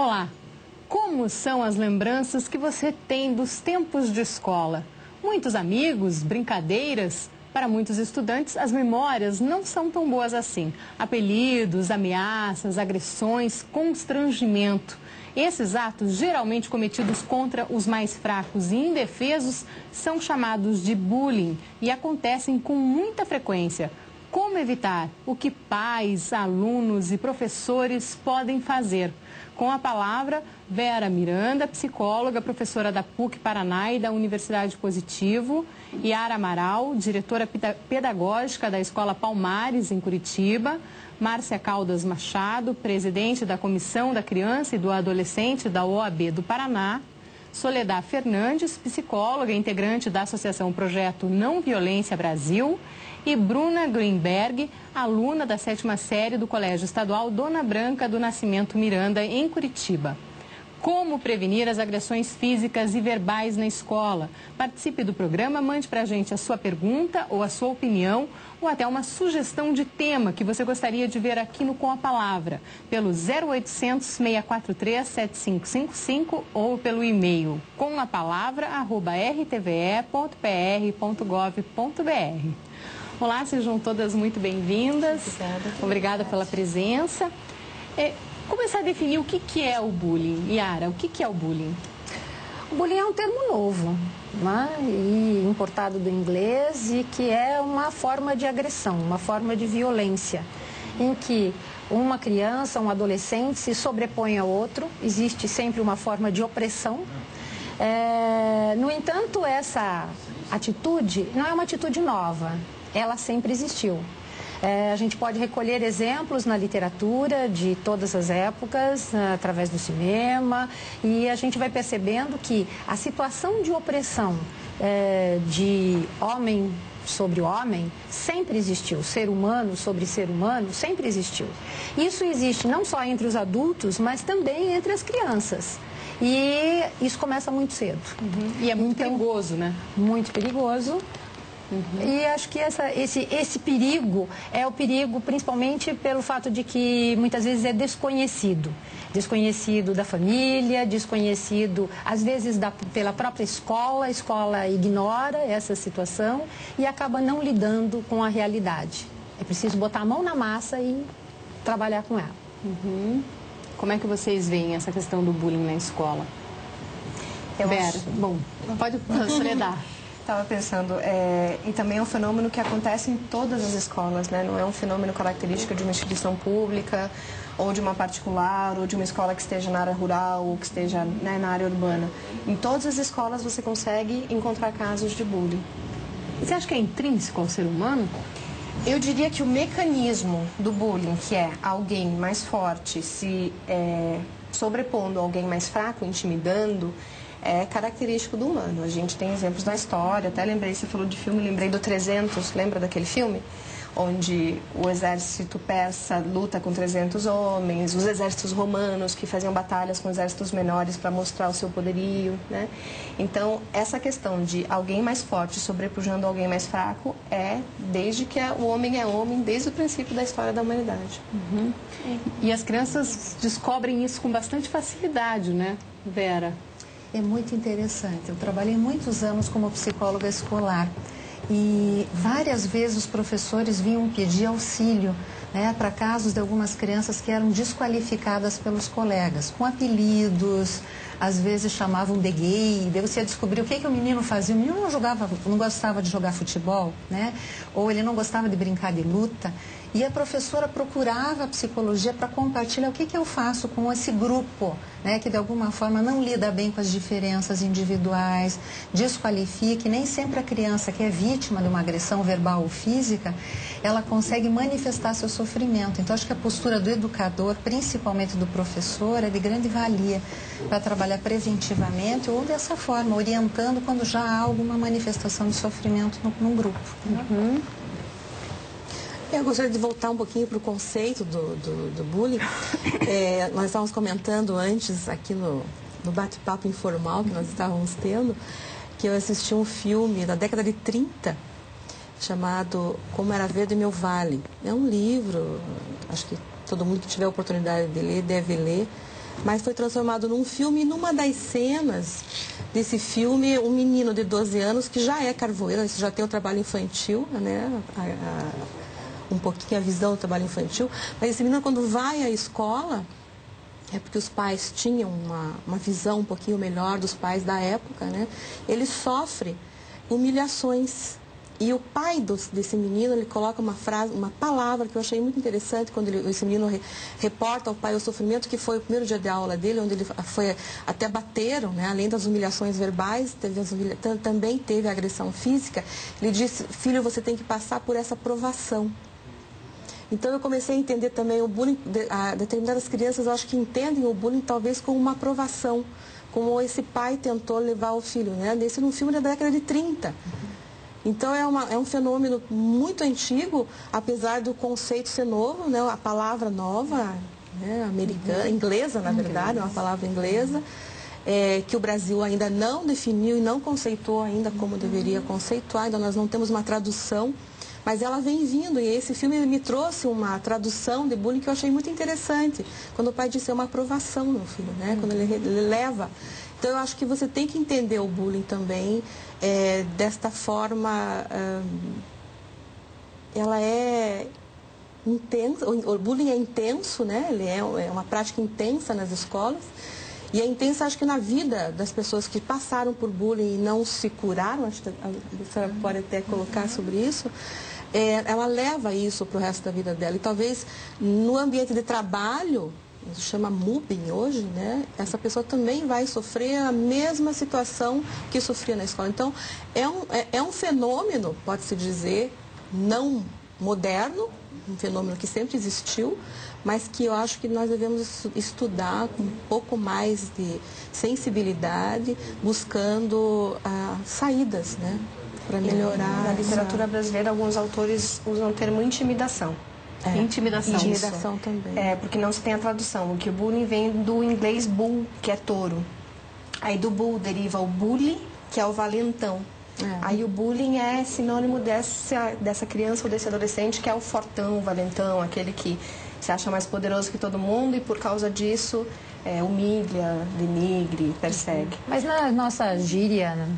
Olá! Como são as lembranças que você tem dos tempos de escola? Muitos amigos, brincadeiras? Para muitos estudantes, as memórias não são tão boas assim. Apelidos, ameaças, agressões, constrangimento. Esses atos, geralmente cometidos contra os mais fracos e indefesos, são chamados de bullying e acontecem com muita frequência. Como evitar? O que pais, alunos e professores podem fazer? Com a palavra, Vera Miranda, psicóloga, professora da PUC Paraná e da Universidade Positivo, Yara Amaral, diretora pedagógica da Escola Palmares, em Curitiba, Márcia Caldas Machado, presidente da Comissão da Criança e do Adolescente da OAB do Paraná, Soledad Fernandes, psicóloga, integrante da Associação Projeto Não Violência Brasil, e Bruna Greenberg, aluna da 7ª série do Colégio Estadual Dona Branca do Nascimento Miranda, em Curitiba. Como prevenir as agressões físicas e verbais na escola? Participe do programa, mande para a gente a sua pergunta ou a sua opinião ou até uma sugestão de tema que você gostaria de ver aqui no Com a Palavra, pelo 0800 643 7555 ou pelo e-mail comapalavra@rtve.pr.gov.br. Olá, sejam todas muito bem-vindas. Obrigada pela presença. Começar a definir o que é o bullying. Yara, o que é o bullying? O bullying é um termo novo, né? E importado do inglês, e que é uma forma de agressão, uma forma de violência, em que uma criança, um adolescente se sobrepõe ao outro, existe sempre uma forma de opressão. No entanto, essa atitude não é uma atitude nova, ela sempre existiu. A gente pode recolher exemplos na literatura de todas as épocas, através do cinema, e a gente vai percebendo que a situação de opressão de homem sobre homem sempre existiu, ser humano sobre ser humano sempre existiu. Isso existe não só entre os adultos, mas também entre as crianças. E isso começa muito cedo. E é muito perigoso, né? Muito perigoso. E acho que esse perigo é o perigo principalmente pelo fato de que muitas vezes é desconhecido. Desconhecido da família, desconhecido às vezes pela própria escola. A escola ignora essa situação e acaba não lidando com a realidade. É preciso botar a mão na massa e trabalhar com ela. Como é que vocês veem essa questão do bullying na escola? Vera, bom, pode Soledad. Estava pensando, e também é um fenômeno que acontece em todas as escolas, né? Não é um fenômeno característico de uma instituição pública, ou de uma particular, ou de uma escola que esteja na área rural, ou que esteja, né, na área urbana. Em todas as escolas você consegue encontrar casos de bullying. Você acha que é intrínseco ao ser humano? Eu diria que o mecanismo do bullying, que é alguém mais forte se sobrepondo a alguém mais fraco, intimidando, é característico do humano. A gente tem exemplos na história, até lembrei, você falou de filme, lembrei do 300, lembra daquele filme? Onde o exército persa luta com 300 homens, os exércitos romanos que faziam batalhas com exércitos menores para mostrar o seu poderio, né? Então, essa questão de alguém mais forte sobrepujando alguém mais fraco desde que o homem é homem, desde o princípio da história da humanidade. E as crianças descobrem isso com bastante facilidade, né, Vera? É muito interessante. Eu trabalhei muitos anos como psicóloga escolar e várias vezes os professores vinham pedir auxílio, né, para casos de algumas crianças que eram desqualificadas pelos colegas, com apelidos, às vezes chamavam de gay, daí você ia descobrir o que o menino fazia. O menino não gostava de jogar futebol, né, ou ele não gostava de brincar de luta. E a professora procurava a psicologia para compartilhar o que eu faço com esse grupo, né, que de alguma forma não lida bem com as diferenças individuais, desqualifica, e nem sempre a criança que é vítima de uma agressão verbal ou física, ela consegue manifestar seu sofrimento. Então, acho que a postura do educador, principalmente do professor, é de grande valia para trabalhar preventivamente ou dessa forma, orientando quando já há alguma manifestação de sofrimento num grupo. Eu gostaria de voltar um pouquinho para o conceito do bullying. Nós estávamos comentando antes, aqui no bate-papo informal que nós estávamos tendo, que eu assisti um filme da década de 30, chamado Como Era Verde Meu Vale. É um livro, acho que todo mundo que tiver a oportunidade de ler deve ler, mas foi transformado num filme. E numa das cenas desse filme, um menino de 12 anos, que já é carvoeiro, já tem o trabalho infantil, né? Um pouquinho a visão do trabalho infantil, mas esse menino, quando vai à escola, é porque os pais tinham uma visão um pouquinho melhor dos pais da época, né? Ele sofre humilhações. E o pai desse menino, ele coloca uma frase, uma palavra que eu achei muito interessante, quando esse menino reporta ao pai o sofrimento, que foi o primeiro dia de aula dele, onde ele foi, até bateram, né? Além das humilhações verbais, também teve a agressão física. Ele disse: filho, você tem que passar por essa provação. Então eu comecei a entender também o bullying, determinadas crianças, eu acho que entendem o bullying talvez como uma provação, como esse pai tentou levar o filho, né? Nesse num filme da década de 30. Então é um fenômeno muito antigo, apesar do conceito ser novo, né? A palavra nova, né? Americana, inglesa, na verdade, é uma palavra inglesa, que o Brasil ainda não definiu e não conceituou ainda como deveria conceituar, ainda nós não temos uma tradução, mas ela vem vindo, e esse filme me trouxe uma tradução de bullying que eu achei muito interessante, quando o pai disse: é uma aprovação, meu filho, né? Quando ele leva. Então eu acho que você tem que entender o bullying também, desta forma, ela é intensa, o bullying é intenso, né? Ele é uma prática intensa nas escolas, e é intensa, acho que na vida das pessoas que passaram por bullying e não se curaram, acho que a senhora pode até colocar sobre isso, ela leva isso para o resto da vida dela. E talvez no ambiente de trabalho, se chama mobbing hoje, né? Essa pessoa também vai sofrer a mesma situação que sofria na escola. Então, é um fenômeno, pode-se dizer, não moderno, um fenômeno que sempre existiu, mas que eu acho que nós devemos estudar com um pouco mais de sensibilidade, buscando saídas, né? Para melhorar. Na literatura brasileira, alguns autores usam o termo intimidação. Intimidação também. Porque não se tem a tradução. Que o bullying vem do inglês bull, que é touro. Aí do bull deriva o bully, que é o valentão. Aí o bullying é sinônimo dessa criança ou desse adolescente que é o fortão, o valentão, aquele que se acha mais poderoso que todo mundo e por causa disso humilha, denigre, persegue. Mas na nossa gíria, né,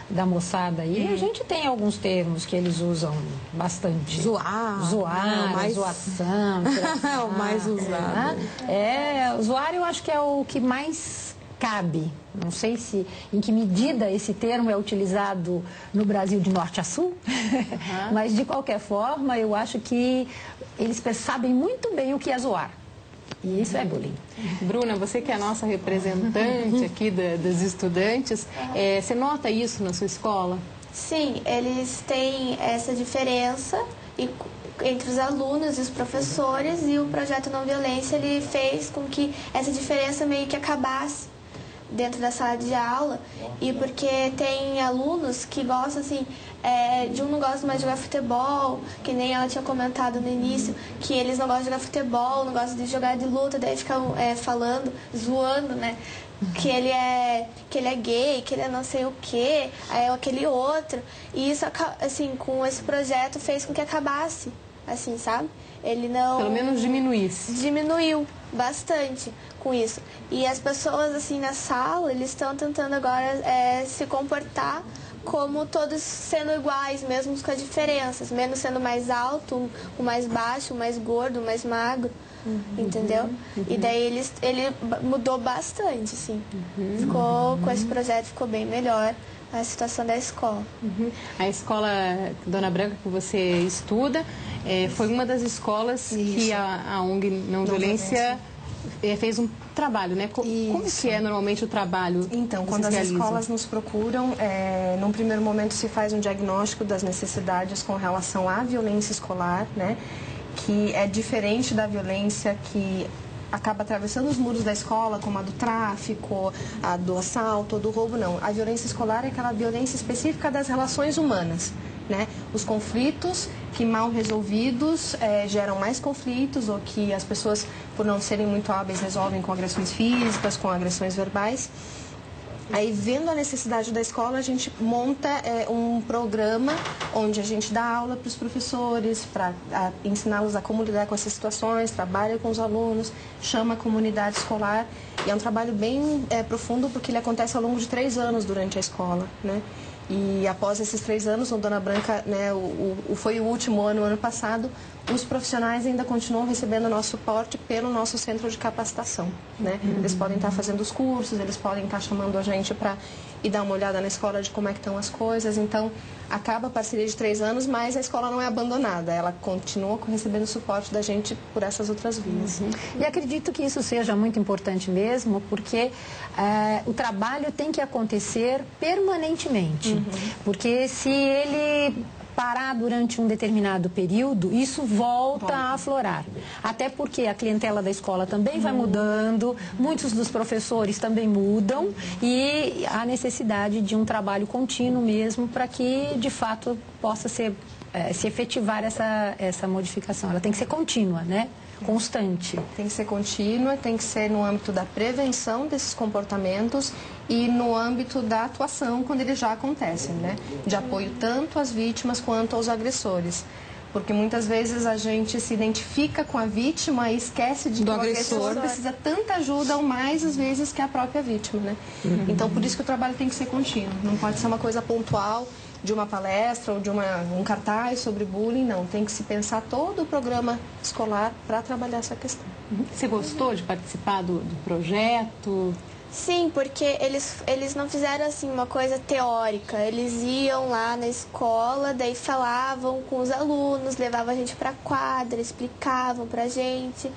da moçada aí, a gente tem alguns termos que eles usam bastante. Zoar, zoação, é o mais usado. Zoar eu acho que é o que mais cabe. Não sei em que medida esse termo é utilizado no Brasil de norte a sul, mas de qualquer forma eu acho que eles sabem muito bem o que é zoar. E isso é bullying. Bruna, você que é a nossa representante aqui dos estudantes, você nota isso na sua escola? Sim, eles têm essa diferença entre os alunos e os professores, e o projeto Não Violência ele fez com que essa diferença meio que acabasse dentro da sala de aula, e porque tem alunos que gostam assim, de um não gosta mais de jogar futebol, que nem ela tinha comentado no início, que eles não gostam de jogar futebol, não gostam de jogar de luta, daí ficam falando, zoando, né? Que ele é gay, que ele é não sei o quê, aí é aquele outro. E isso, assim, com esse projeto fez com que acabasse, assim, sabe? Ele não... Pelo menos diminuísse. Diminuiu bastante com isso. E as pessoas, assim, na sala, eles estão tentando agora se comportar como todos sendo iguais, mesmo com as diferenças. Menos sendo mais alto, o mais baixo, o mais gordo, o mais magro. Entendeu? E daí ele mudou bastante, assim. Ficou, com esse projeto ficou bem melhor a situação da escola. A escola Dona Branca que você estuda foi uma das escolas que a ONG Não Violência fez um trabalho, né? Como que é normalmente o trabalho? Então, quando as escolas nos procuram, num primeiro momento se faz um diagnóstico das necessidades com relação à violência escolar, né? Que é diferente da violência que acaba atravessando os muros da escola, como a do tráfico, a do assalto, ou do roubo, não. A violência escolar é aquela violência específica das relações humanas, né? Os conflitos que mal resolvidos geram mais conflitos, ou que as pessoas, por não serem muito hábeis, resolvem com agressões físicas, com agressões verbais. Aí, vendo a necessidade da escola, a gente monta um programa onde a gente dá aula para os professores, para ensiná-los a como lidar com essas situações, trabalha com os alunos, chama a comunidade escolar. E é um trabalho bem profundo porque ele acontece ao longo de 3 anos durante a escola, né? E após esses 3 anos, no Dona Branca, né, foi o último ano passado, os profissionais ainda continuam recebendo o nosso suporte pelo nosso centro de capacitação, né? Eles podem estar fazendo os cursos, eles podem estar chamando a gente para ir dar uma olhada na escola de como é que estão as coisas. Então, acaba a parceria de 3 anos, mas a escola não é abandonada, ela continua recebendo o suporte da gente por essas outras vias. E acredito que isso seja muito importante mesmo, porque o trabalho tem que acontecer permanentemente. Porque se ele parar durante um determinado período, isso volta a aflorar. Até porque a clientela da escola também vai mudando, muitos dos professores também mudam e há necessidade de um trabalho contínuo mesmo para que, de fato, possa se efetivar essa modificação. Ela tem que ser contínua, né? Constante. Tem que ser contínua, tem que ser no âmbito da prevenção desses comportamentos e no âmbito da atuação quando eles já acontecem, né? De apoio tanto às vítimas quanto aos agressores. Porque muitas vezes a gente se identifica com a vítima e esquece de que o agressor precisa tanta ajuda ou mais às vezes que a própria vítima, né? Então, por isso que o trabalho tem que ser contínuo. Não pode ser uma coisa pontual de uma palestra ou de um cartaz sobre bullying, não. Tem que se pensar todo o programa escolar para trabalhar essa questão. Você gostou de participar do projeto? Sim, porque eles não fizeram assim uma coisa teórica. Eles iam lá na escola, daí falavam com os alunos, levavam a gente para a quadra, explicavam pra gente.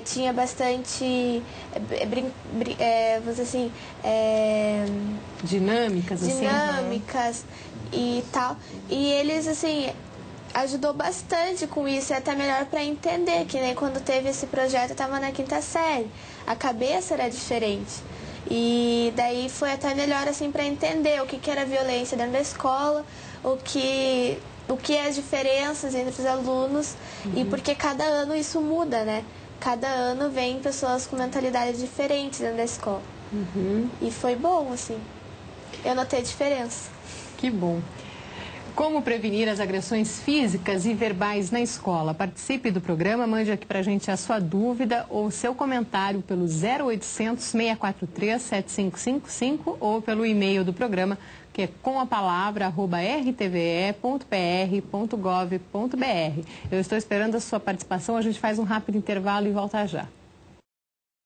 Tinha bastante, vamos dizer assim, dinâmicas e tal. E eles, assim, ajudou bastante com isso, é até melhor para entender, que nem quando teve esse projeto, eu estava na 5ª série, a cabeça era diferente. E daí foi até melhor, assim, para entender o que era violência dentro da escola, o que é as diferenças entre os alunos, e porque cada ano isso muda, né? Cada ano vem pessoas com mentalidades diferentes dentro da escola. E foi bom, assim. Eu notei a diferença. Que bom. Como prevenir as agressões físicas e verbais na escola? Participe do programa, mande aqui pra gente a sua dúvida ou seu comentário pelo 0800 643 7555 ou pelo e-mail do programa, que é comapalavra@rtve.pr.gov.br. Eu estou esperando a sua participação, a gente faz um rápido intervalo e volta já.